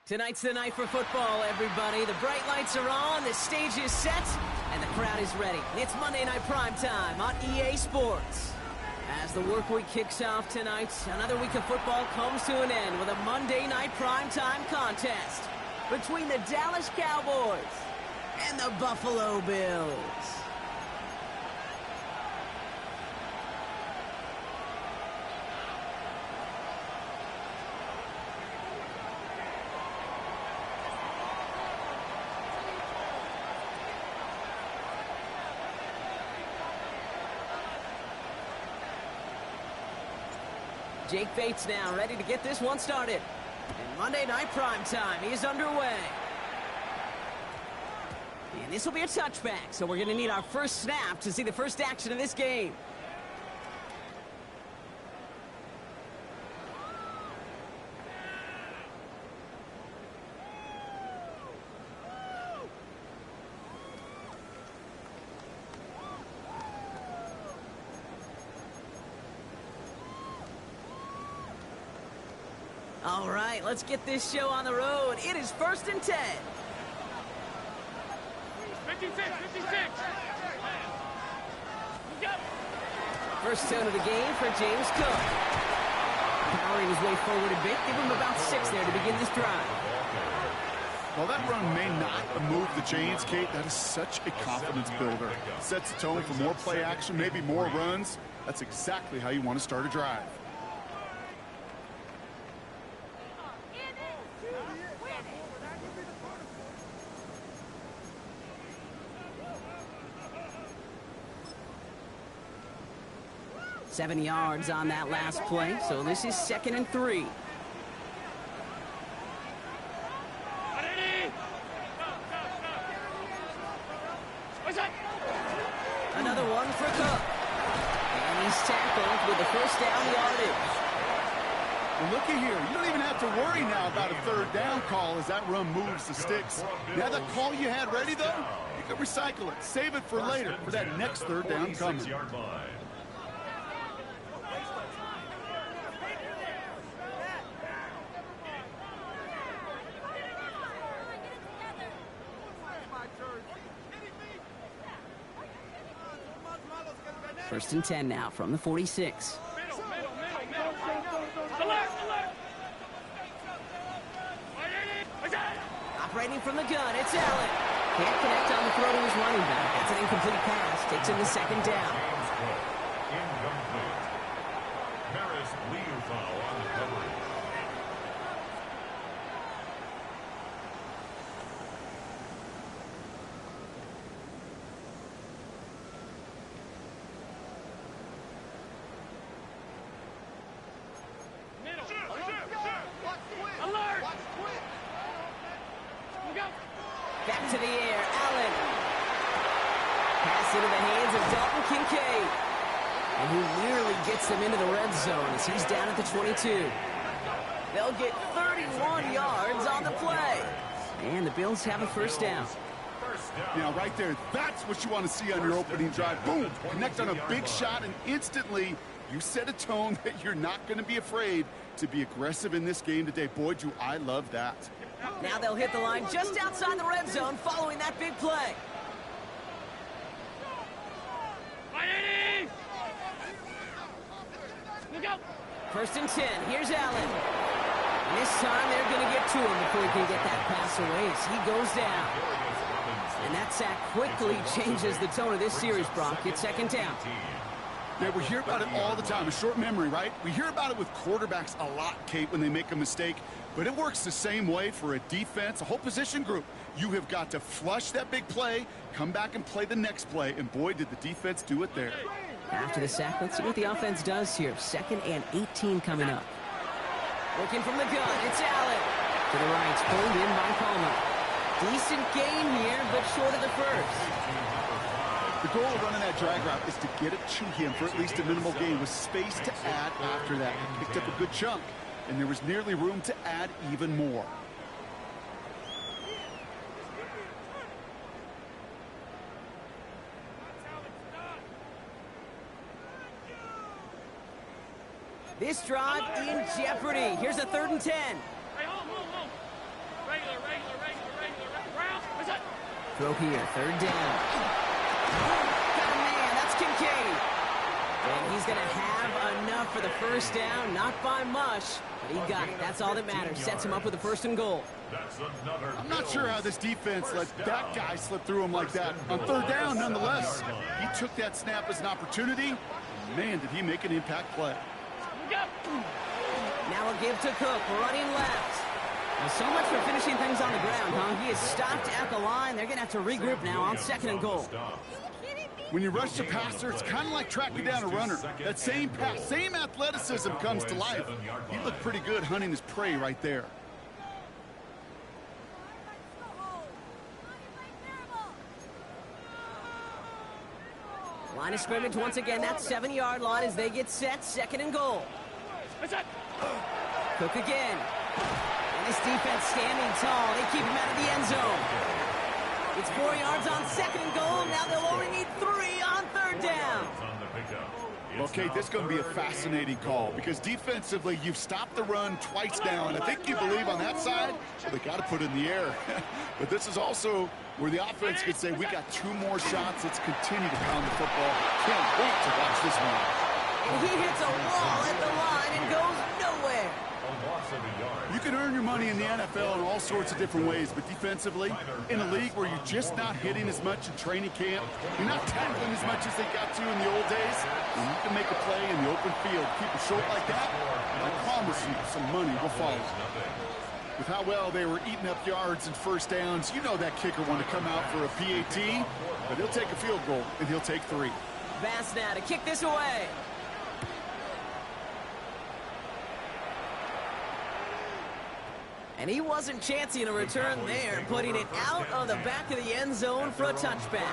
Tonight's the night for football, everybody. The bright lights are on, the stage is set, and the crowd is ready. It's Monday Night Primetime on EA Sports. As the work week kicks off tonight, another week of football comes to an end with a Monday Night Primetime contest between the Dallas Cowboys and the Buffalo Bills. Jake Bates now ready to get this one started. And Monday Night Primetime is underway. And this will be a touchback, so we're going to need our first snap to see the first action of this game. All right, let's get this show on the road. It is 1st and 10. 56. First down of the game for James Cook. Powering his way forward a bit. Give him about 6 there to begin this drive. Well, that run may not move the chains, Kate. That is such a confidence builder. Sets the tone for more play action, maybe more runs. That's exactly how you want to start a drive. Seven yards on that last play, so this is 2nd and 3. Another one for Cook. And he's tackled with the first down yardage. Well, looky here. You don't even have to worry now about a 3rd down call as that run moves the sticks. Now that call you had ready, though, you can recycle it. Save it for later for that next 3rd down coming. First and 10 now from the 46. Operating from the gun, it's Allen. Can't connect on the throw to his running back. That's an incomplete pass. Takes him to 2nd down. Back to the air, Allen. Pass into the hands of Dalton Kincaid. And he nearly gets them into the red zone as he's down at the 22. They'll get 31 yards on the play. And the Bills have a first down. Yeah, right there. That's what you want to see on your opening drive. Boom! Connect on a big shot, and instantly you set a tone that you're not going to be afraid to be aggressive in this game today. Boy, do I love that. Now they'll hit the line just outside the red zone following that big play. First and 10. Here's Allen. And this time they're going to get to him before he can get that pass away as he goes down. And that sack quickly changes the tone of this series, Brock. It's 2nd down. Yeah, we hear about it all the time. A short memory, right? We hear about it with quarterbacks a lot, Kate, when they make a mistake. But it works the same way for a defense, a whole position group. You have got to flush that big play, come back and play the next play, and boy, did the defense do it there. After the sack, let's see what the offense does here. 2nd and 18 coming up. Working from the gun, it's Allen. To the right, pulled in by Palmer. Decent gain here, but short of the first. The goal of running that drag route is to get it to him for at least a minimal gain with space to add after that. He picked up a good chunk, and there was nearly room to add even more. This drive in jeopardy. Here's a 3rd and 10. Throw here, third down. Got a man, that's Kincaid. And he's going to have enough for the first down, not by much, but he got it. That's all that matters. Sets him up with a first and goal. I'm not sure how this defense let that guy slip through him like that. On third down, nonetheless, he took that snap as an opportunity. Man, did he make an impact play. Now a give to Cook, running left. Well, so much for finishing things on the ground, huh? He is stopped at the line. They're going to have to regroup now on second and goal. When you rush the passer, it's kind of like tracking down a runner. That same pass, same athleticism comes to life. He looked pretty good hunting his prey right there. Line of scrimmage once again, that 7-yard line as they get set, second and goal. Cook again. And this defense standing tall. They keep him out of the end zone. It's 4 yards on second and goal. Now they'll only need 3 on third down. Okay, this is going to be a fascinating call because defensively, you've stopped the run twice now, and I think you believe on that side, well, they got to put it in the air. But this is also where the offense could say, we got 2 more shots. Let's continue to pound the football. Can't wait to watch this one. And he hits a wall at the line and goes nowhere. You can earn your money in the NFL in all sorts of different ways, but defensively, in a league where you're just not hitting as much in training camp, you're not tackling as much as they got to in the old days, and you can make a play in the open field, keep it short like that, and I promise you some money will follow. With how well they were eating up yards and first downs, you know that kicker wanted to come out for a PAT, but he'll take a field goal, and he'll take 3. Bass now to kick this away. And he wasn't chancing a return there, putting it out of the back of the end zone for a touchback.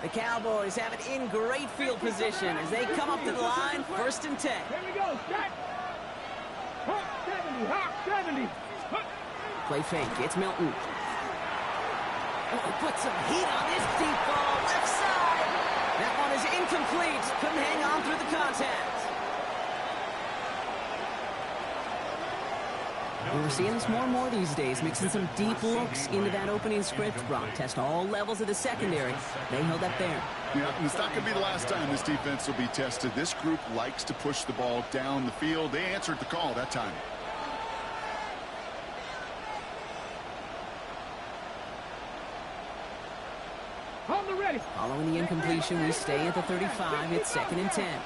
The Cowboys have it in great field position as they come up to the line, 1st and 10. Here we go, set. Hawk 70, Hawk 70. Play fake, it's Milton. Oh, put some heat on this deep ball, left side. That one is incomplete, couldn't hang on through the contact. We're seeing this more and more these days, mixing some deep looks into that opening script. Brock test all levels of the secondary. They held up there. Yeah, and it's not going to be the last time this defense will be tested. This group likes to push the ball down the field. They answered the call that time. On the ready. Following the incompletion, we stay at the 35. It's 2nd and 10.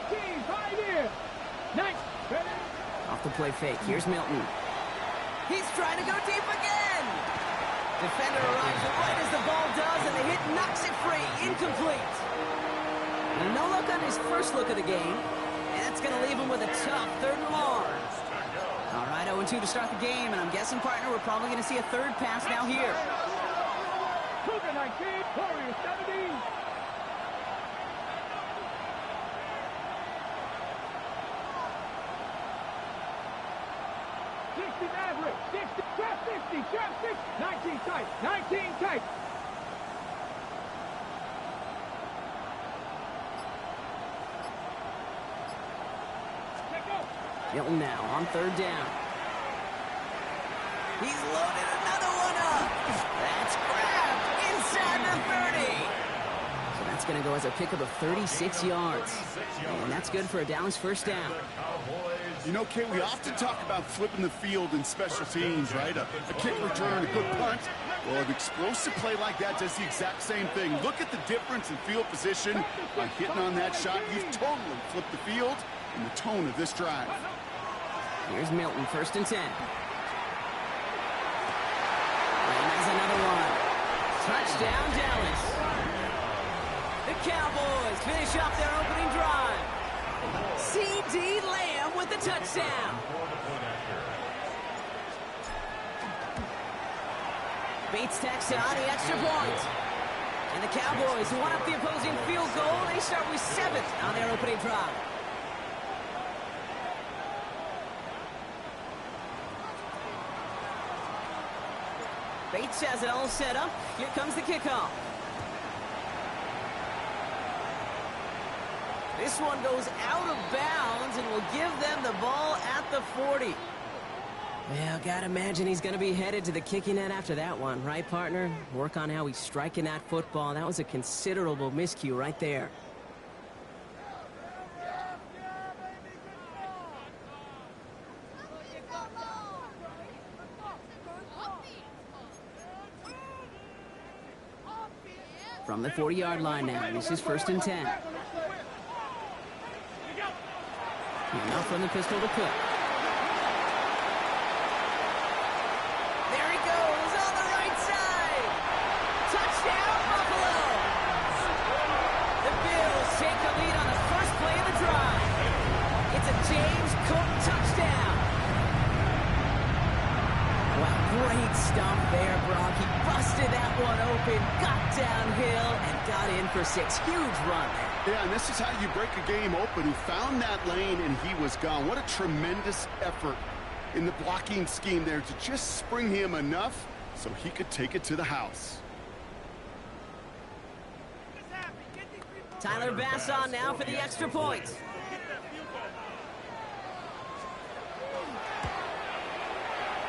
18, 5 here. Nice. Off the play fake. Here's Milton. He's trying to go deep again. Defender arrives right as the ball does, and the hit knocks it free. Incomplete. And no look on his first look of the game, and that's going to leave him with a tough 3rd and long. All right, 0-2 to start the game, and I'm guessing, partner, we're probably going to see a 3rd pass now here. Cougar 19, Warrior 17. Maverick, 60, trap 60, trap 60, 19 tight, 19 tight. Check go. Milton now on 3rd down. He's loaded another one up. That's grabbed inside the 30. So that's going to go as a pickup of 36 yards. And that's good for a Dallas 1st down. You know, Kate, we often talk about flipping the field in special teams, right? A kick return, a good punt. Well, an explosive play like that does the exact same thing. Look at the difference in field position. By hitting on that shot, you've totally flipped the field and the tone of this drive. Here's Milton, 1st and 10. And there's another one. Touchdown, Dallas. The Cowboys finish up their opening drive. C.D. Lamb with the touchdown. Bates tacks on the extra point. And the Cowboys, who won up the opposing field goal, they start with 7th on their opening drive. Bates has it all set up. Here comes the kickoff. This one goes out of bounds and will give them the ball at the 40. Well, gotta imagine he's gonna be headed to the kicking net after that one, right, partner? Work on how he's striking that football. That was a considerable miscue right there. From the 40-yard line now, this is 1st and 10. Now from the pistol to Cook. There he goes on the right side. Touchdown, Buffalo. The Bills take the lead on the first play of the drive. It's a James Cook touchdown. Wow, great stomp there, Brock. He busted that one open, got downhill, and got in for 6. Huge run there. Yeah, and this is how you break a game open. He found that lane, and he was gone. What a tremendous effort in the blocking scheme there to just spring him enough so he could take it to the house. Tyler Bass on now for the extra point.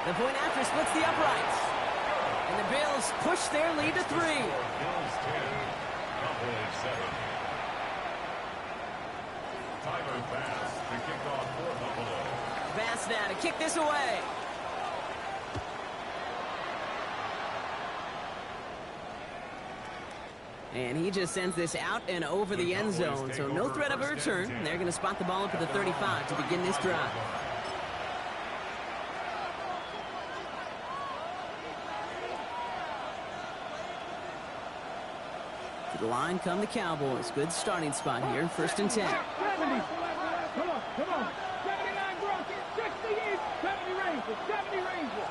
The point after splits the uprights. And the Bills push their lead to 3. Bills 10, Cowboys 7. Tyler Bass to kick off for Buffalo. Bass now to kick this away. And he just sends this out and over the end zone, so no threat of a return. They're going to spot the ball up at the 35 to begin this drive. To the line come the Cowboys. Good starting spot here, 1st and 10. 70. Come on. 79 Broncos. 60 East. 70 Rangers. 70 Rangers.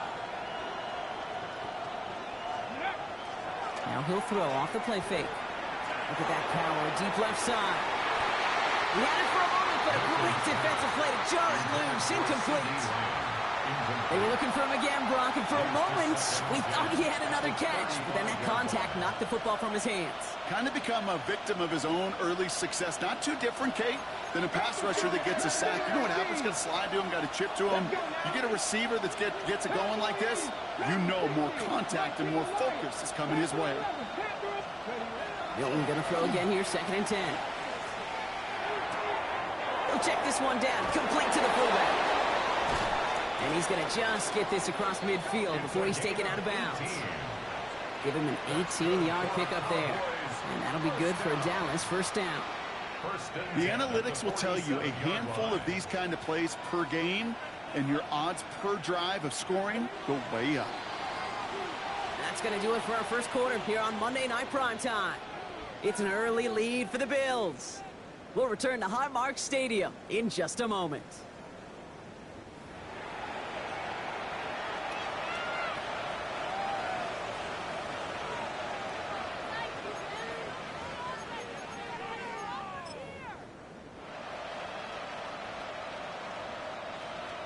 Now he'll throw off the play fake. Look at that power, deep left side. He had it for a moment, but a great defensive play to jar it loose, incomplete. They were looking for him again, Brock, and for a moment, we thought he had another catch, but then that contact knocked the football from his hands. Kind of become a victim of his own early success. Not too different, Kate, than a pass rusher that gets a sack. You know what happens? Got to slide to him, got to chip to him. You get a receiver that gets it going like this, you know more contact and more focus is coming his way. Milton going to throw again here, 2nd and 10. He'll check this one down, complete to the fullback. And he's going to just get this across midfield before he's taken out of bounds. Give him an 18-yard pickup there. And that'll be good for Dallas, 1st down. The analytics will tell you a handful of these kind of plays per game, and your odds per drive of scoring go way up. That's going to do it for our first quarter here on Monday Night Primetime. It's an early lead for the Bills. We'll return to Highmark Stadium in just a moment.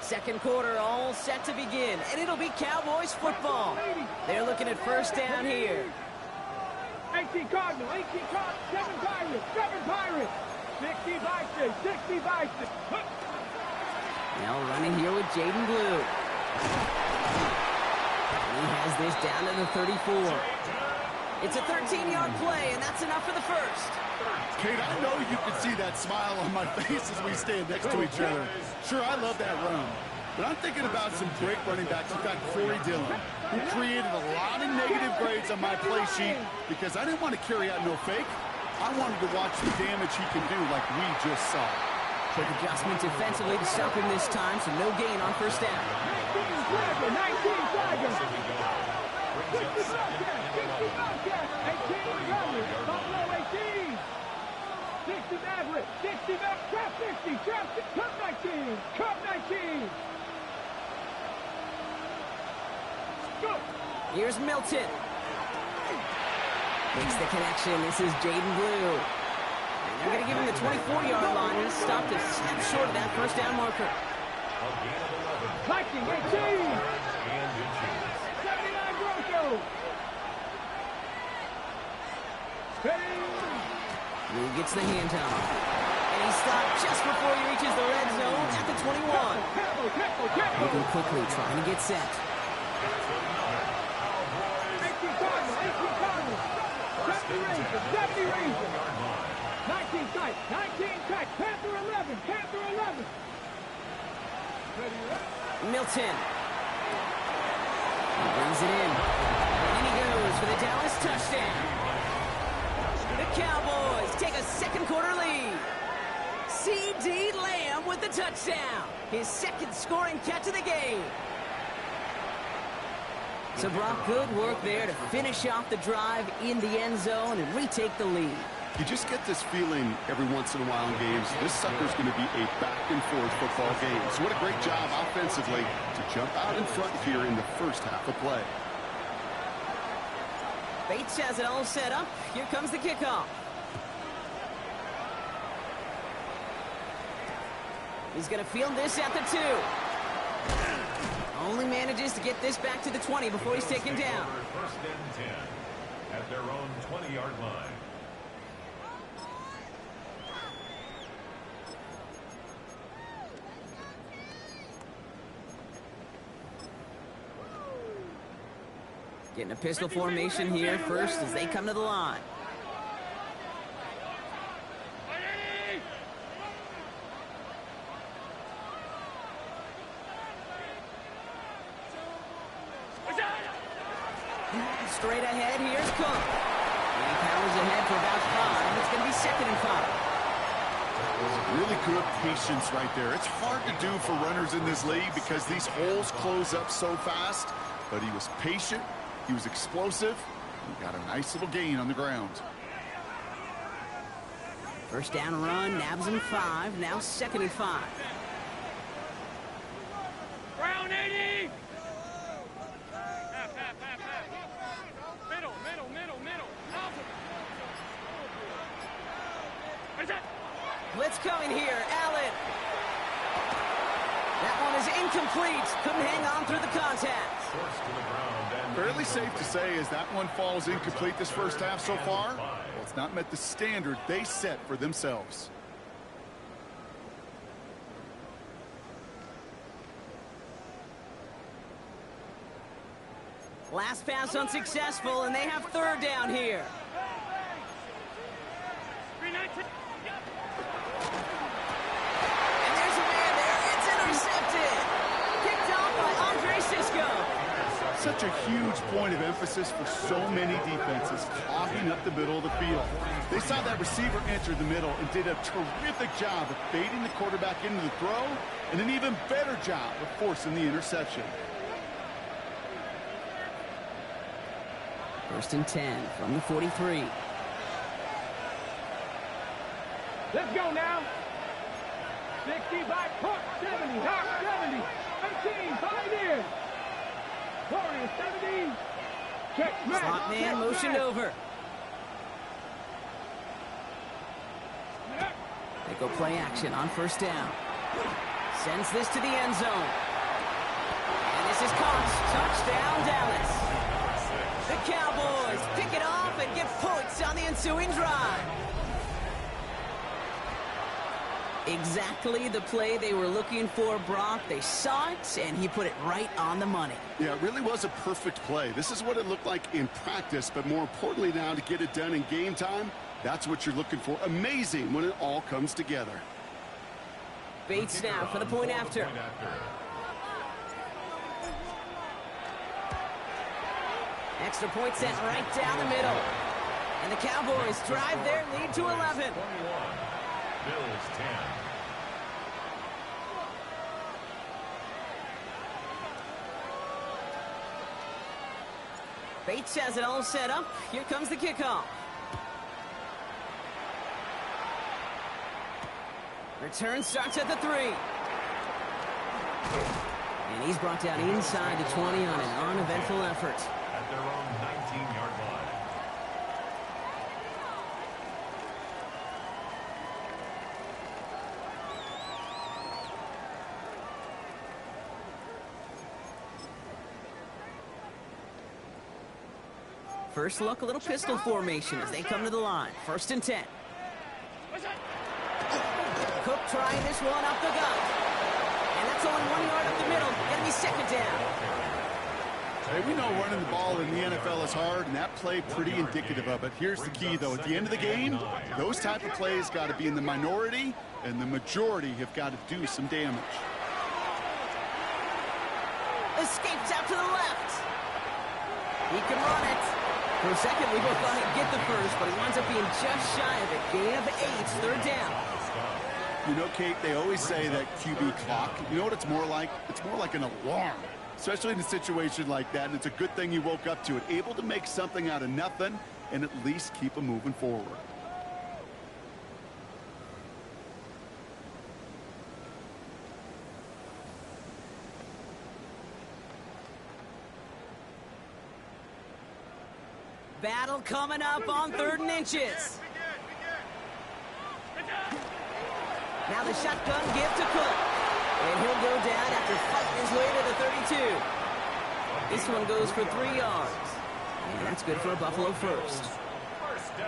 Second quarter all set to begin, and it'll be Cowboys football. They're looking at 1st down here. 18 Cardinals, 18 Cardinals, 7 Pirates, 60 Vikings, 60 Vikings. Now running here with Jaden Blue. And he has this down to the 34. It's a 13-yard play, and that's enough for the first. Kate, I know you can see that smile on my face as we stand next to each other. Sure, I love that run. But I'm thinking about some great running backs. You've got Corey Dillon, who created a lot of negative grades on my play sheet because I didn't want to carry out no fake. I wanted to watch the damage he can do like we just saw. Quick adjustment defensively to stop him this time, so no gain on 1st down. 19 Tigers. 60 Bobcats, 18 Gunners, Buffalo 18. 60 Maverick, 60 Maverick, trap 60, Cup 19, Cup 19. Go. Here's Milton. Makes the connection. This is Jaden Blue. And they're going to give him the 24-yard line. He's stopped a step short of that 1st down marker. Viking 18. 79 Broncos. go. Ready. Lee gets the handoff. And he stopped just before he reaches the red zone at the 21. Moving quickly, trying to get set. 18 Cardinals, 18 Cardinals. 70 Rangers, 70 Rangers. 19 tight, 19 tight. Panther 11, Panther 11. Milton. He brings it in. And he goes for the Dallas touchdown. The Cowboys take a second quarter lead. C.D. Lamb with the touchdown. His second scoring catch of the game. So Brock, good work there to finish off the drive in the end zone and retake the lead. You just get this feeling every once in a while in games. This sucker's going to be a back-and-forth football game. So what a great job offensively to jump out in front here in the first half of play. Bates has it all set up. Here comes the kickoff. He's going to field this at the 2. Only manages to get this back to the 20 before he's taken down. First and 10 at their own 20-yard line. Getting a pistol formation here first as they come to the line. Straight ahead, here's Cook. And he powers ahead for about 5. It's going to be 2nd and 5. Really good patience right there. It's hard to do for runners in this league because these holes close up so fast. But he was patient, he was explosive, and got a nice little gain on the ground. First down run, nabs him 5. Now 2nd and 5. Brown 80. Blitz coming here, Allen. That one is incomplete. Couldn't hang on through the contact. Fairly safe to say as that one falls incomplete this first half so far, well, it's not met the standard they set for themselves. Last pass unsuccessful, and they have 3rd down here. And there's a man there. It's intercepted. Picked off by Andre Sisco. Such a huge point of emphasis for so many defenses, clogging up the middle of the field. They saw that receiver enter the middle and did a terrific job of baiting the quarterback into the throw, and an even better job of forcing the interception. 1st and 10 from the 43. Let's go now. 60 by Cook, 70, Hawk 70, 18, 5 in. Warriors 70. Check, smash, Slot man check, motioned smash. over. They go play action on 1st down. Sends this to the end zone. And this is caught. Touchdown, Dallas. The Cowboys pick it off and get points on the ensuing drive. Exactly the play they were looking for, Brock. They saw it, and he put it right on the money. Yeah, it really was a perfect play. This is what it looked like in practice, but more importantly now to get it done in game time, that's what you're looking for. Amazing when it all comes together. Bates now for the point after. Extra point set right down the middle. And the Cowboys drive their lead to 11. Bills 10. Bates has it all set up. Here comes the kickoff. Return starts at the 3. And he's brought down inside the 20 on an uneventful effort. At their own 19-yard line. First look, a little pistol formation as they come to the line. 1st and 10. Cook trying this one up the gut. And that's only 1 yard up the middle. Gonna be 2nd down. Hey, we know running the ball in the NFL is hard, and that play pretty indicative of it. Here's the key, though. At the end of the game, those type of plays got to be in the minority, and the majority have got to do some damage. Escapes out to the left. He can run it. For a second, we both thought he'd get the first, but he winds up being just shy of it. Gain of 8, 3rd down. You know, Kate, they always say that QB clock, you know what it's more like? It's more like an alarm, especially in a situation like that, and it's a good thing you woke up to it. Able to make something out of nothing and at least keep them moving forward. Battle coming up on 3rd and inches. Now the shotgun give to Cook. And he'll go down after fighting his way to the 32. This one goes for 3 yards. And that's good for a Buffalo first.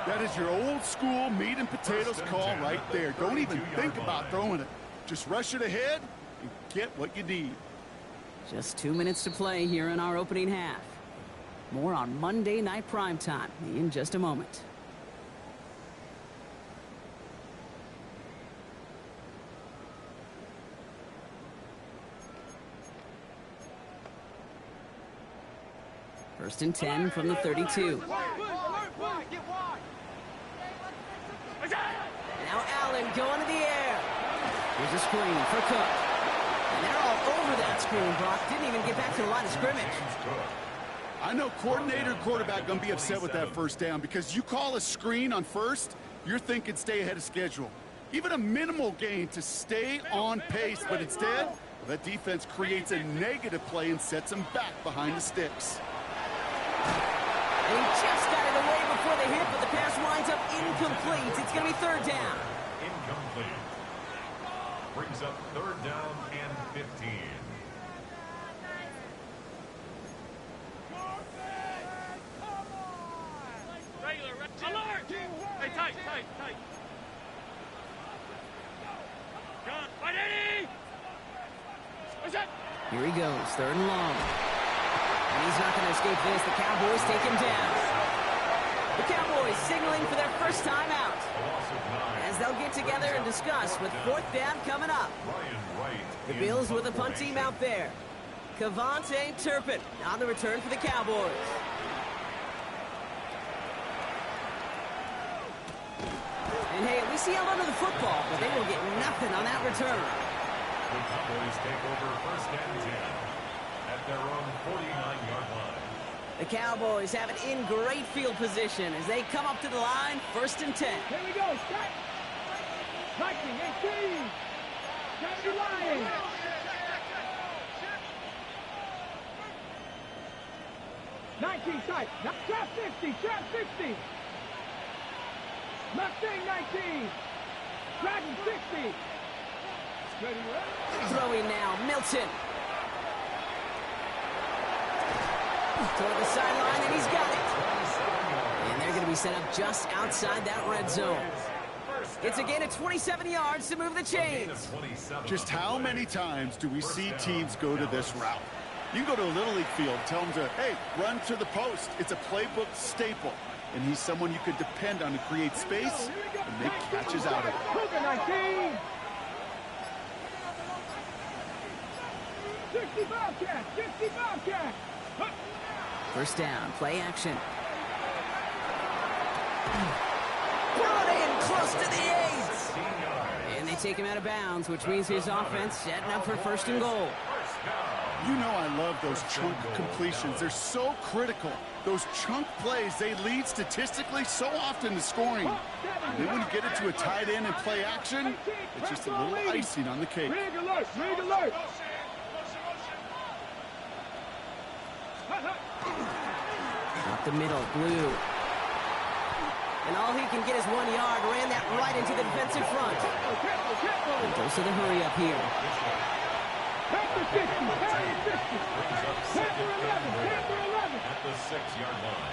That is your old school meat and potatoes call right there. Don't even think about throwing it. Just rush it ahead and get what you need. Just 2 minutes to play here in our opening half. More on Monday Night Primetime in just a moment. First and 10 from the 32. Now Allen going to the air. Here's a screen for Cook. And they're all over that screen, Brock. Didn't even get back to the line of scrimmage. I know coordinator and quarterback going to be upset with that 1st down because you call a screen on 1st, you're thinking stay ahead of schedule. Even a minimal gain to stay on pace, but instead, that defense creates a negative play and sets them back behind the sticks. And he just got it away before the hit, but the pass winds up incomplete. It's going to be 3rd down. Incomplete. Brings up 3rd down and 15. Alert! Hey, tight. John, fight Eddie! What's that? Here he goes, 3rd and long. And he's not going to escape this. The Cowboys take him down. The Cowboys signaling for their first time out. As they'll get together and discuss with 4th down coming up. The Bills with a punt team out there. Cavante Turpin on the return for the Cowboys. And hey, we see him under the football, but they will get nothing on that return. The Cowboys take over 1st and 10 at their own 49-yard line. The Cowboys have it in great field position as they come up to the line, 1st and 10. Here we go, set. 19, 18. 70 Lions. Tight. Trap 60. Mustang 19. Dragon 60. Ready, Throwing now, Milton. Toward the sideline, and he's got it. And they're going to be set up just outside that red zone. It's a gain of 27 yards to move the chains. Just how many times do we see teams go to this route? You go to a Little League field, tell them to, hey, run to the post. It's a playbook staple. And he's someone you could depend on to create space and make catches out of it. 19. 60 Bobcat. 1st down, play action. Brought in close to the 8. And they take him out of bounds, which means his offense setting up for 1st and goal. You know I love those chunk completions. They're so critical. Those chunk plays, they lead statistically so often to scoring. And then when you get into a tight end and play action, it's just a little icing on the cake. Rig alert. Up the middle, Blue. And all he can get is 1 yard. Ran that right into the defensive front. And goes to the hurry up here. Panther 60. Panther 11. At the 6-yard line.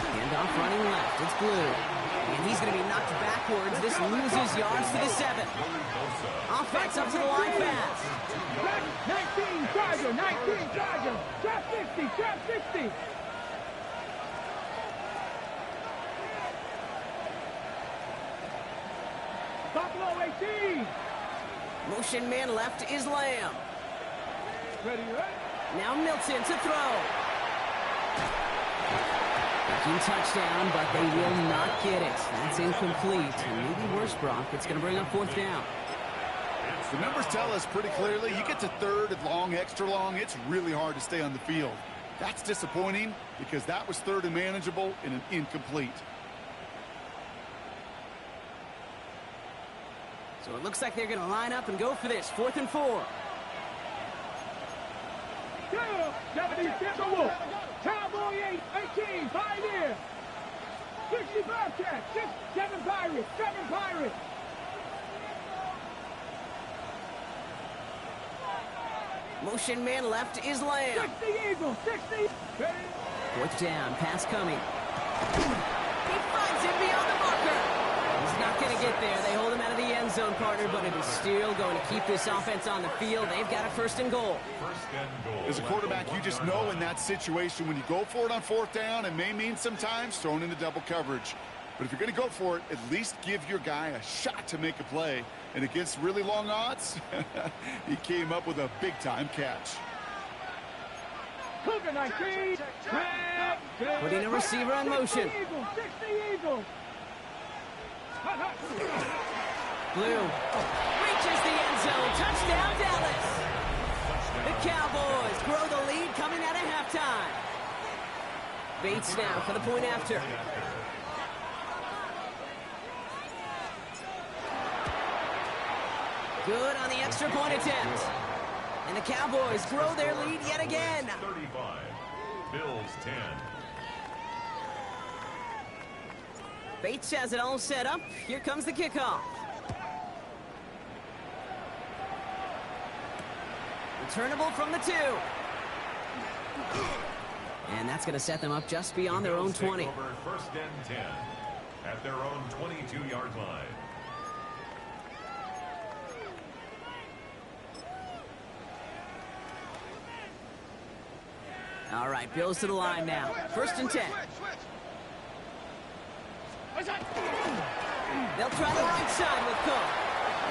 Handoff running left. It's Blue. And he's going to be knocked backwards. This loses yards to the 7. Offense up to the line fast. 19 Charger, 19 Charger. Trap 60, trap 60. Buffalo 18. Motion man left is Lamb. Ready, ready. Now Milton to throw. Breaking touchdown, but they will not get it. That's incomplete. And maybe worse, Brock. It's going to bring up 4th down. The numbers tell us pretty clearly, you get to 3rd and long, extra long, it's really hard to stay on the field. That's disappointing because that was 3rd and manageable and an incomplete. So it looks like they're going to line up and go for this. 4th and 4. 70 Timberwolves. Cowboy 8, 18, Pioneer. 65 Cats, 7 Pirates, 7 Pirates. Motion man left is Lamb. 60 Eagles, 60. 4th down, pass coming. He finds it beyond the marker. He's not going to get there. They hold him out of the end zone, partner, but it is still going to keep this offense on the field. They've got a 1st and goal. As a quarterback, you just know in that situation when you go for it on 4th down, it may mean sometimes thrown into double coverage. But if you're going to go for it, at least give your guy a shot to make a play. And against really long odds, he came up with a big-time catch. Cougar 19. Putting a receiver in motion. 60 Eagles. Blue reaches the end zone. Touchdown, Dallas. The Cowboys grow the lead coming out of halftime. Bates now for the point after. Good on the extra point attempt. And the Cowboys grow their lead yet again. 35. Bills 10. Bates has it all set up. Here comes the kickoff. Returnable from the 2. And that's going to set them up just beyond their own 20. Over 1st and 10 at their own 22-yard line. All right, Bills to the line now. 1st and 10. They'll try the right side with Cook.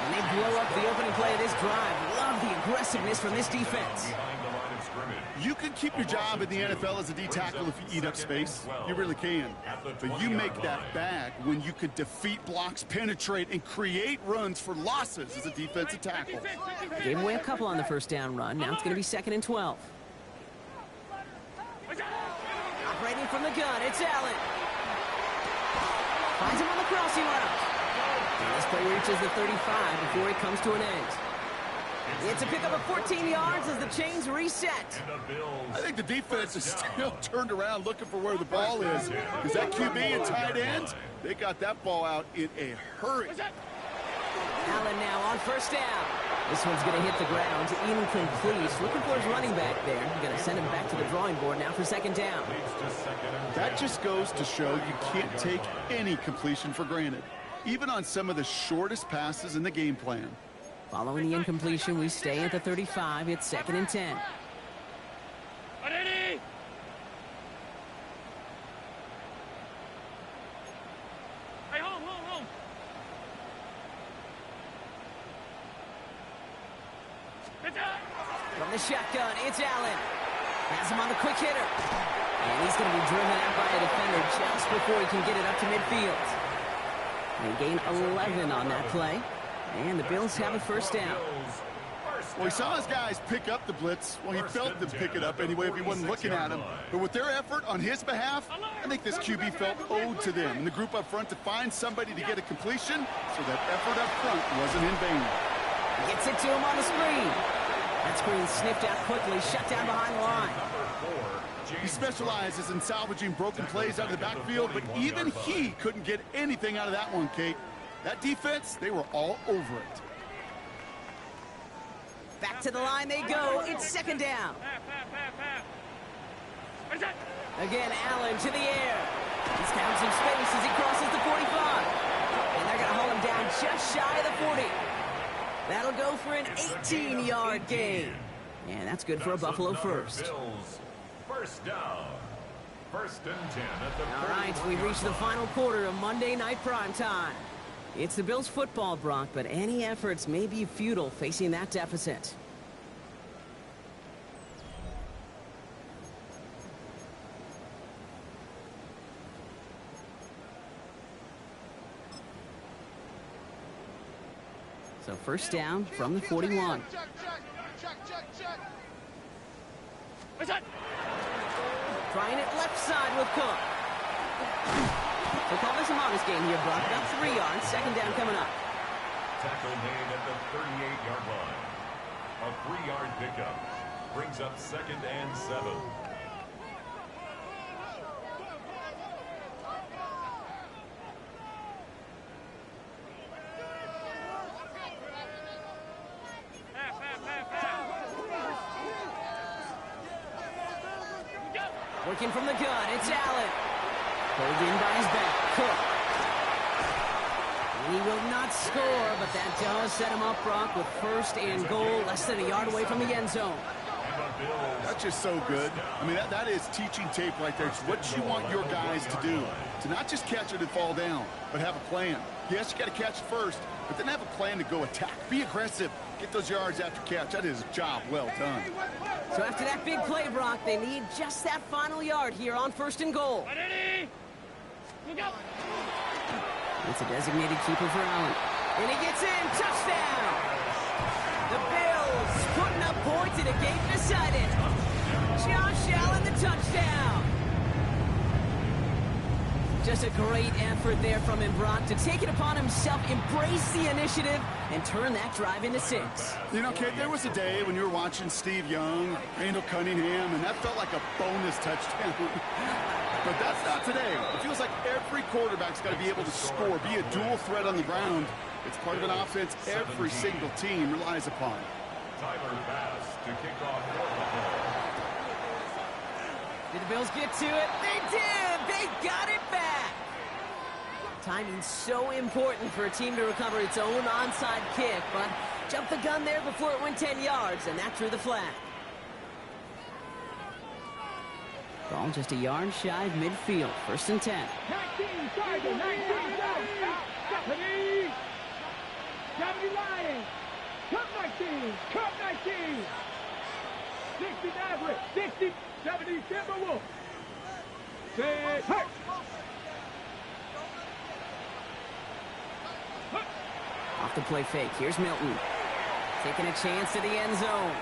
And they blow up the opening play of this drive. Love the aggressiveness from this defense. Behind the line of scrimmage. You can keep your job in the NFL as a D-tackle if you eat up space. You really can. But you make that bag when you could defeat blocks, penetrate, and create runs for losses as a defensive tackle. Gave away a couple on the 1st down run. Now it's going to be 2nd and 12. Operating from the gun, it's Allen. Finds him on the crossing route. And this play reaches the 35 before it comes to an end. It's a pickup of 14 yards as the chains reset. I think the defense is still turned around looking for where the ball is. Because that QB and tight end, they got that ball out in a hurry. Allen now on 1st down. This one's going to hit the ground. Incomplete. Looking for his running back there. Going to send him back to the drawing board now for 2nd down. That just goes to show you can't take any completion for granted, even on some of the shortest passes in the game plan. Following the incompletion, we stay at the 35. It's 2nd and 10. Ready? Hey, home. From the shotgun, it's Allen. Has him on the quick hitter. And he's going to be driven out by a defender just before he can get it up to midfield. They gain 11 on that play. And the Bills have a 1st down. Well, he saw his guys pick up the blitz. Well, he felt them pick it up anyway if he wasn't looking at him. But with their effort on his behalf, I think this QB felt owed to them and the group up front to find somebody to get a completion, so that effort up front wasn't in vain. Gets it to him on the screen. That screen sniffed out quickly, shut down behind the line. He specializes in salvaging broken plays out of the backfield, but even he couldn't get anything out of that one, Kate. That defense, they were all over it. Back to the line they go. It's 2nd down. Again, Allen to the air. He's found some space as he crosses the 45. And they're going to hold him down just shy of the 40. That'll go for an 18-yard gain. And that's good for a Buffalo first. Bills. First down. First and 10 at the All right, we've reached the final quarter of Monday Night Primetime. It's the Bills football, Brock, but any efforts may be futile facing that deficit. So first down from the 41. Trying it left side with Cook. We'll call this a modest gain here, Brock. About 3 yards. Second down coming up. Tackle made at the 38-yard line. A 3-yard pickup brings up second and 7. Working from the gun, it's Allen. Pulled in by his back, Cook. He will not score, but that does set him up, Brock, with first and goal, less than a yard away from the end zone. That's just so good. I mean, that is teaching tape right there. It's what you want your guys to do. To not just catch it and fall down, but have a plan. Yes, you got to catch it first, but then have a plan to go attack. Be aggressive. Get those yards after catch. That is a job well done. So after that big play, Brock, they need just that final yard here on first and goal. It's a designated keeper for Allen. And he gets in. Touchdown! The Bills putting up points in a game decided. Josh Allen, the touchdown. Just a great effort there from him, Brock, to take it upon himself, embrace the initiative, and turn that drive into 6. You know, Kate, there was a day when you were watching Steve Young, Randall Cunningham, and that felt like a bonus touchdown. But that's not today. It feels like every quarterback's got to be able to score, be a dual threat on the ground. It's part of an offense every single team relies upon. Tyler pass to kick off for Buffalo. Did the Bills get to it? They did! They got it back! Timing's so important for a team to recover its own onside kick, but jumped the gun there before it went 10 yards, and that drew the flag. Ball just a yard shy of midfield. First and 10. 19, Tiger, 19, out, Stephanie. 70 Lions. Cup 19, Cup 19. 60 Maverick, 60, 70 Timberwolf. Say, hey. Off the play fake. Here's Milton. Taking a chance to the end zone.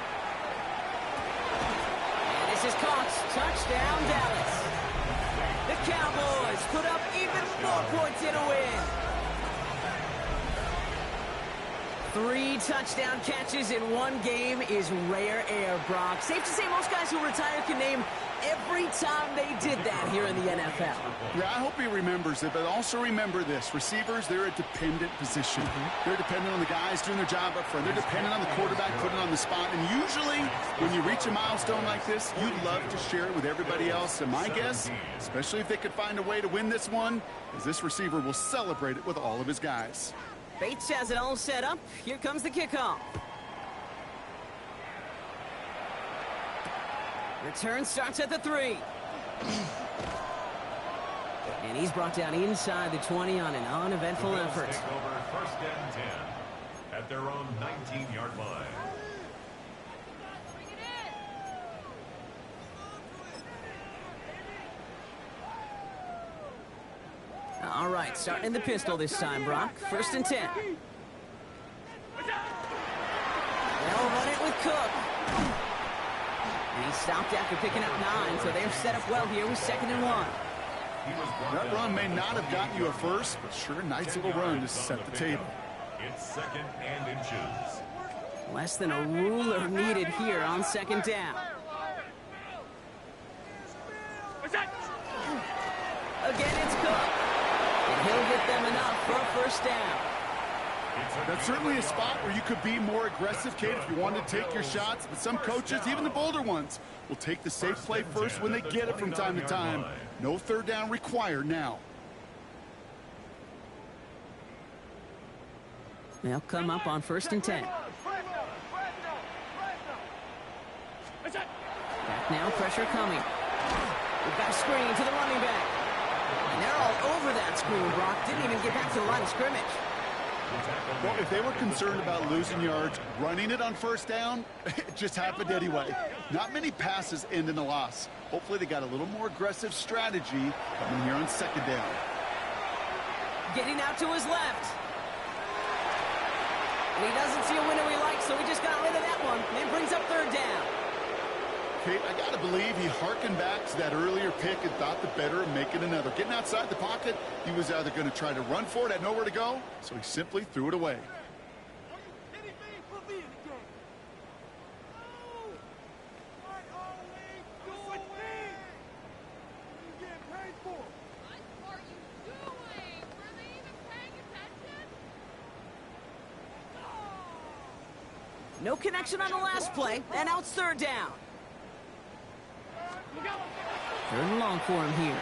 And this is caught. Touchdown, Dallas. The Cowboys put up even more points in a win. 3 touchdown catches in one game is rare air, Brock. Safe to say most guys who retire can name every time they did that here in the NFL. Yeah, I hope he remembers it, but also remember this. Receivers, they're a dependent position. They're dependent on the guys doing their job up front. They're dependent on the quarterback putting it on the spot. And usually, when you reach a milestone like this, you'd love to share it with everybody else. And my guess, especially if they could find a way to win this one, is this receiver will celebrate it with all of his guys. Bates has it all set up. Here comes the kickoff. Return starts at the 3. And he's brought down inside the 20 on an uneventful effort. Take over first and 10 at their own 19-yard line. All right, starting in the pistol this time, Brock. First and 10. They'll run it with Cook. And he stopped after picking up 9, so they're set up well here with 2nd and 1. That run may not have gotten you a first, but sure, nice little run to set the table. It's 2nd and inches. Less than a ruler needed here on 2nd down. Again, it's Cook. And he'll get them enough for a first down. That's certainly a spot where you could be more aggressive, Kate, if you wanted to take your shots. But some coaches, even the bolder ones, will take the safe play first when they get it from time to time. No third down required now. They'll come up on 1st and 10. Back now, pressure coming. We've got a screen to the running back. And they're all over that screen, Brock. Didn't even get back to the line of scrimmage. Well, if they were concerned about losing yards, running it on 1st down, it just happened anyway. Not many passes end in a loss. Hopefully they got a little more aggressive strategy coming here on 2nd down. Getting out to his left. And he doesn't see a window he likes, so he just got rid of that one. And it brings up 3rd down. Kate, I got to believe he harkened back to that earlier pick and thought the better of making another. Getting outside the pocket, he was either going to try to run for it, had nowhere to go, so he simply threw it away. No connection on the last play, and now it's 3rd down. 3rd and long for him here.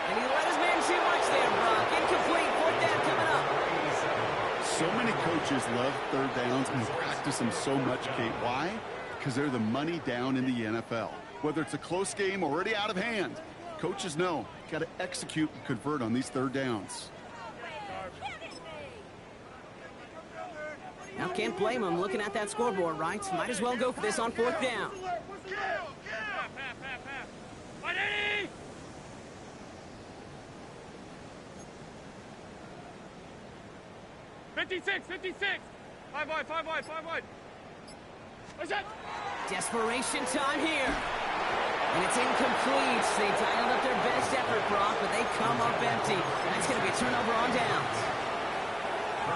And he let his man too much there, Brock. Incomplete. 4th down coming up. So many coaches love 3rd downs and practice them so much, Kate. Why? Because they're the money down in the NFL. Whether it's a close game already out of hand, coaches know got to execute and convert on these 3rd downs. Now can't blame him looking at that scoreboard, right? Might as well go for this on 4th down. 56. 5 wide. What's that? Desperation time here. And it's incomplete. They dialed up their best effort, Brock, but they come up empty. That's going to be a turnover on downs.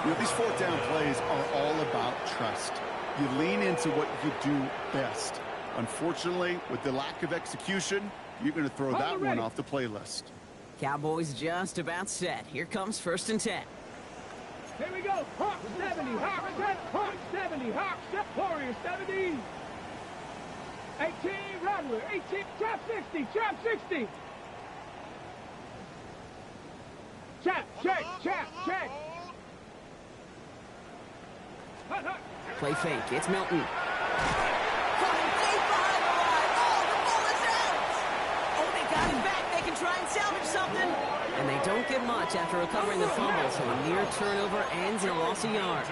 You know, these 4th down plays are all about trust. You lean into what you do best. Unfortunately, with the lack of execution, you're going to throw that one off the playlist. Cowboys just about set. Here comes 1st and 10. Here we go. Hawk 70. Hawk 70. Hawk Warrior 70. 18 Rattler. 18 Trap 60. Trap 60. Check. Play fake. It's Milton. Coming deep behind the line. Oh, the ball is out. Oh, they got him back. They can try and salvage something. And they don't get much after recovering the fumble, so a near turnover ends in a loss of yards.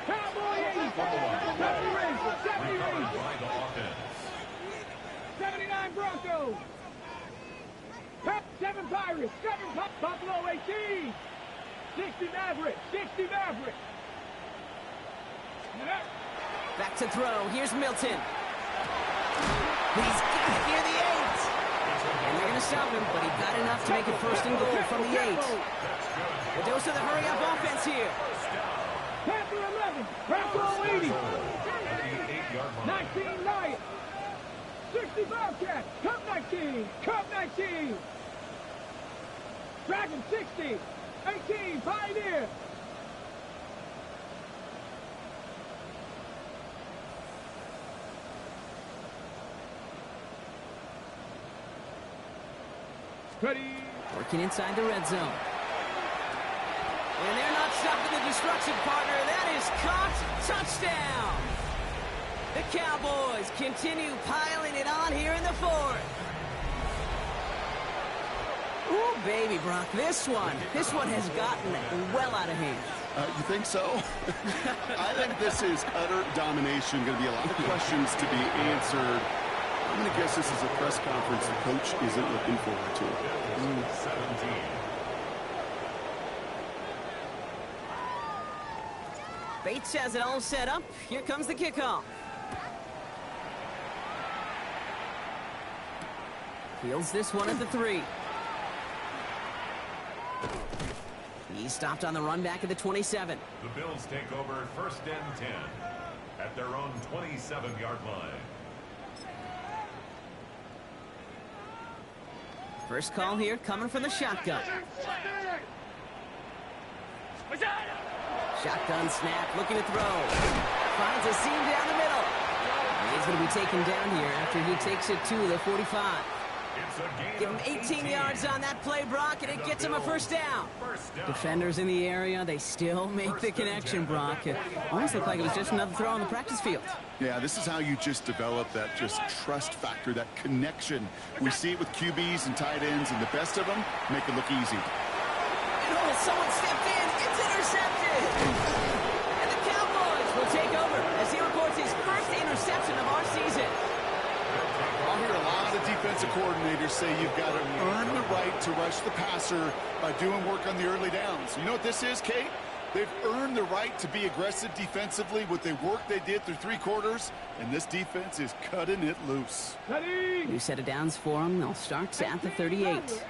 Cowboy 80. 70 Rangers. 79 Broncos. 7 Pirates. 7 Buffalo 18. 60 Mavericks. 60 Mavericks. Back to throw. Here's Milton. He's got it near the 8. And they're going to stop him, but he got enough to make it 1st and goal from the 8. A dose of the hurry-up offense here. Panther 11. Bronco 80. 19 Lions. 60 Bobcats. Cup 19. Dragon 60. 18 Pioneer. Ready. Working inside the red zone. And they're not stopping the destruction, partner. That is caught. Touchdown. The Cowboys continue piling it on here in the 4th. Ooh, baby, Brock. This one has gotten well out of hand. You think so? I think this is utter domination. Going to be a lot of questions to be answered. I'm going to guess this is a press conference the coach isn't looking forward to. 17. Bates has it all set up. Here comes the kickoff. Fields this one at the 3. He's stopped on the run back at the 27. The Bills take over 1st and 10 at their own 27-yard line. First call here coming from the shotgun. Shotgun snap, looking to throw. Finds a seam down the middle. And he's going to be taken down here after he takes it to the 45. Give him 18 yards on that play, Brock, and it gets him a first down. Defenders in the area, they still make the connection, Brock. It almost looked like it was just another throw on the practice field. Yeah, this is how you just develop that just trust factor, that connection. We see it with QBs and tight ends, and the best of them make it look easy. Oh, someone stepped in. It's intercepted. And the Cowboys will take over as he records his first interception of our season. I'll hear a lot of defensive coordinators say you've got to earn the right to rush the passer by doing work on the early downs. You know what this is, Kate? They've earned the right to be aggressive defensively with the work they did through 3 quarters, and this defense is cutting it loose. New set of downs for them. They'll start at the 38.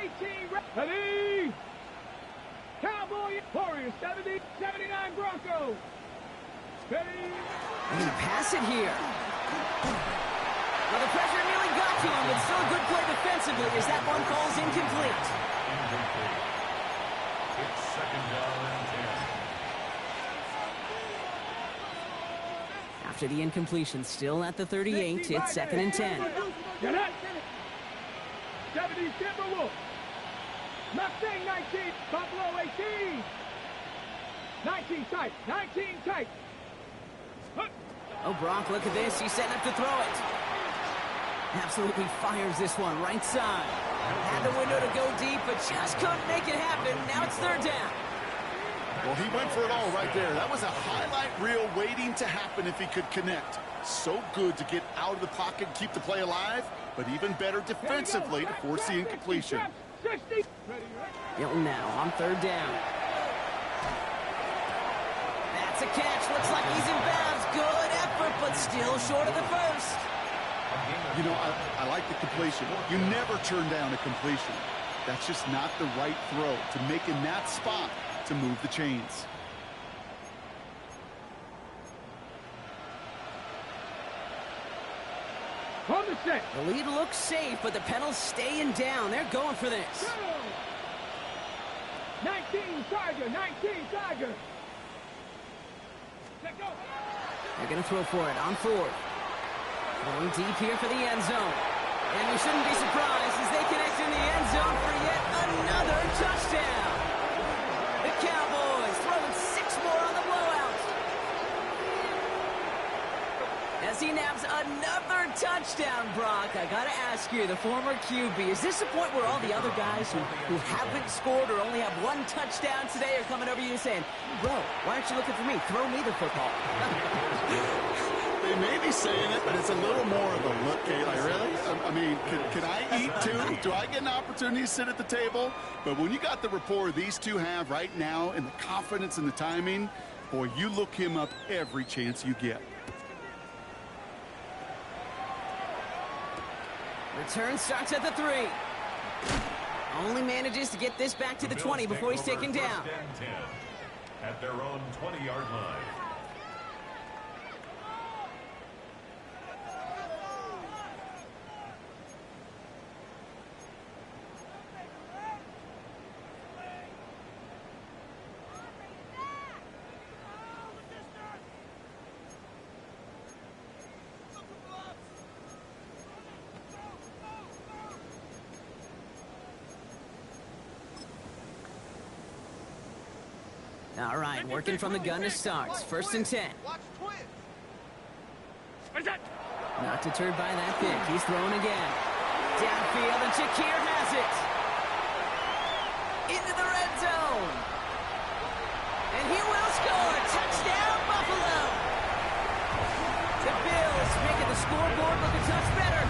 Ready! Cowboy Warriors 70, 79 Broncos. Ready? They're going to pass it here. Well, the pressure nearly got to him, but still a good play defensively as that one falls incomplete. It's second down and 10. After the incompletion, still at the 38, it's second and 10. Get up. 70 Timberwolves. Mustang 19, Buffalo 18. 19 tight, 19 tight. Oh, Brock, look at this. He's setting up to throw it. Absolutely fires this one right side. Had the window to go deep, but just couldn't make it happen. Now it's third down. Well, he went for it all right there. That was a highlight reel waiting to happen if he could connect. So good to get out of the pocket and keep the play alive, but even better defensively to force the incompletion. Hilton now on third down. That's a catch. Looks like he's in bounds. Good effort, but still short of the first. You know, I like the completion. You never turn down a completion. That's just not the right throw to make in that spot to move the chains. On the set. The lead looks safe, but the penalties staying down. They're going for this. 19 Tiger, 19 Tiger. Let go. They're going to throw for it on fourth. Going deep here for the end zone. And we shouldn't be surprised as they connect in the end zone for yet another touchdown. The Cowboys throwing 6 more on the blowout. As he naps another touchdown, Brock. I got to ask you, the former QB, is this a point where all the other guys who haven't scored or only have 1 touchdown today are coming over to you saying, bro, why aren't you looking for me? Throw me the football. They may be saying it, but it's a little more of a look, Kate. I mean, can I eat too? Do I get an opportunity to sit at the table? But when you got the rapport these two have right now and the confidence and the timing, boy, you look him up every chance you get. Return starts at the 3. Only manages to get this back to the 20 before he's taken down. First and 10 at their own 20-yard line. All right, working from the gun to start. First and 10. Not deterred by that pick. He's throwing again. Downfield, and Shakir has it. Into the red zone. And he will score. Touchdown, Buffalo. The Bills making the scoreboard look a touch better.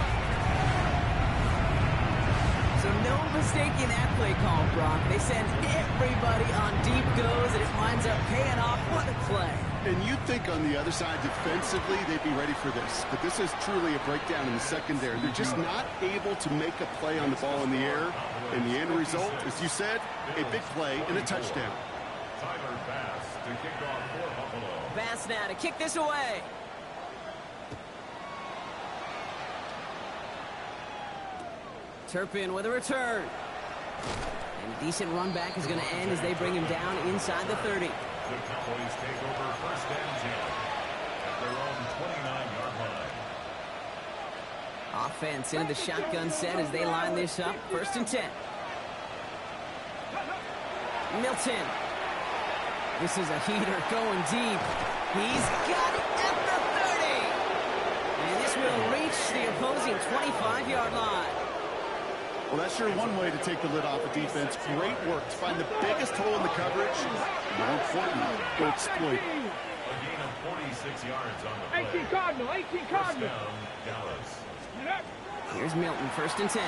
So no mistake in that play call, Brock. They send everybody on deep goes, and it winds up paying off. What a play. And you'd think on the other side, defensively, they'd be ready for this. But this is truly a breakdown in the secondary. They're just not able to make a play on the ball in the air. And the end result, as you said, a big play and a touchdown. Tyler Bass to kick off for Buffalo. Bass now to kick this away. Turpin with a return. And a decent run back is going to end as they bring him down inside the 30. The Cowboys take over first and 10 at their own 29-yard line. Offense into the shotgun set as they line this up. First and 10. Milton. This is a heater going deep. He's got it at the 30. And this will reach the opposing 25-yard line. Well, that's sure one way to take the lid off a defense. Great work to find the biggest hole in the coverage. More importantly, go exploit it. A gain of 46 yards on the play. 18 Cardinal, 18 First Cardinal. down, Dallas. Here's Milton, first and 10.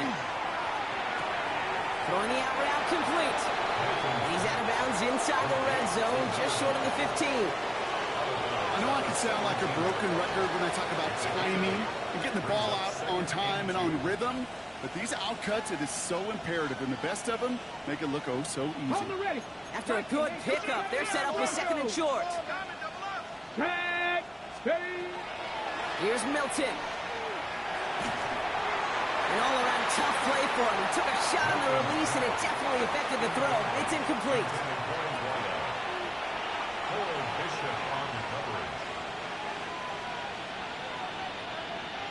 Throwing the out route complete. He's out of bounds inside the red zone, just short of the 15. I know I can sound like a broken record when I talk about timing and getting the ball out on time and on rhythm, but these outcuts, it is so imperative, and the best of them make it look oh so easy. Hold it ready. After a good pickup, they're set up with second and short. Tag, steady. Here's Milton. An all-around tough play for him. He took a shot on the release, and it definitely affected the throw. It's incomplete.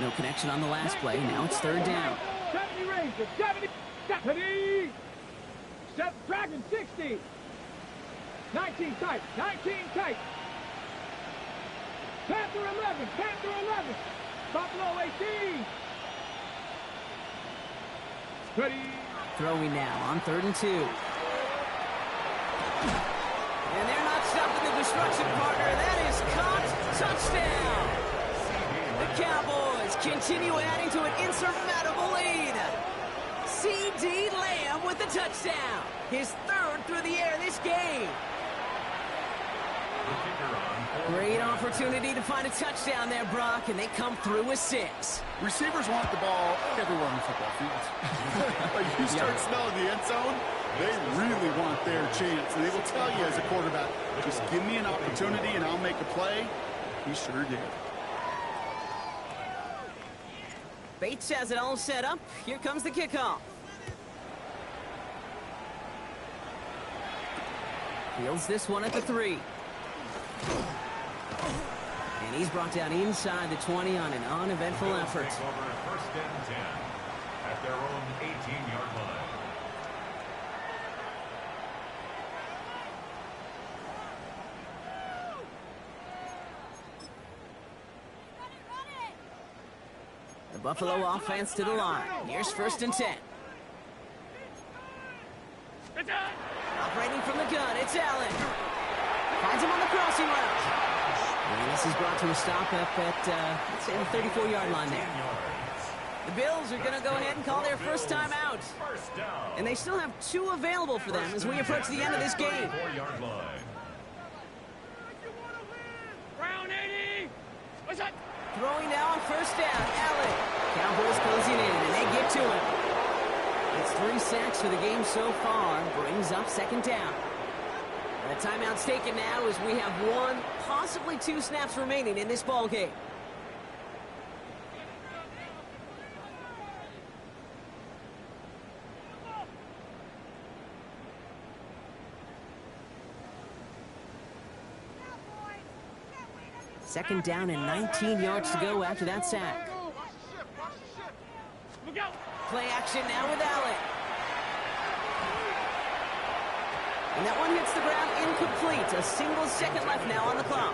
No connection on the last play. Now it's third down. 70 Rangers, 70, 70. Step Dragon, 60. 19 tight, 19 tight. Panther 11, Panther 11. Buffalo 18. Ready. Throwing now on third and 2. And they're not stopping the destruction, partner. That is caught. Touchdown. The Cowboys continue adding to an insurmountable lead. C.D. Lamb with the touchdown. His third through the air this game. Great opportunity to find a touchdown there, Brock, and they come through with 6. Receivers want the ball everywhere on the football field. Like you start smelling the end zone, they really want their chance. And they will tell you as a quarterback, just give me an opportunity and I'll make a play. He sure did. Bates has it all set up. Here comes the kickoff. Fields this one at the 3. And he's brought down inside the 20 on an uneventful effort. Take over first and 10 at their own 18-yard line. The Buffalo offense to the line. Here's first and 10. Operating from the gun, it's Allen. Finds him on the crossing route. And this is brought to a stop up at, let's say, the 34-yard line there. The Bills are going to go ahead and call their first time out. And they still have 2 available for them as we approach the end of this game. 4-yard line. Brown 80. What's that? Throwing now on first down, Allen. Cowboys closing in, and they get to him. It's 3 sacks for the game so far. Brings up second down. The timeout's taken now as we have 1, possibly 2 snaps remaining in this ball game. Second down and 19 yards to go after that sack. Look out. Play action now with Allen. And that one hits the ground incomplete. A single second left now on the clock.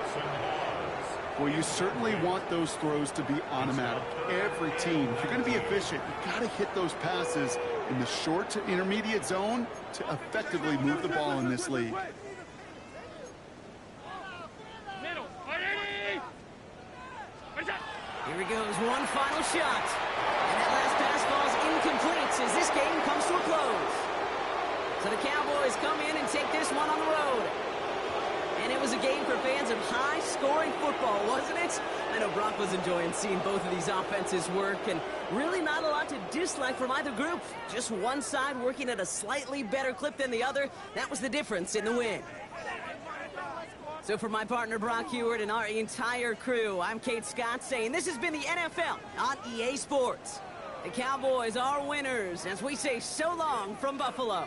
Well, you certainly want those throws to be automatic. Every team, if you're going to be efficient, you've got to hit those passes in the short to intermediate zone to effectively move the ball in this league. Middle. 80. What's that? Here he goes, one final shot. And that last pass falls incomplete as this game comes to a close. So the Cowboys come in and take this one on the road. And it was a game for fans of high-scoring football, wasn't it? I know Brock was enjoying seeing both of these offenses work, and really not a lot to dislike from either group. Just one side working at a slightly better clip than the other. That was the difference in the win. So for my partner Brock Heward and our entire crew, I'm Kate Scott saying this has been the NFL on EA Sports. The Cowboys are winners as we say so long from Buffalo.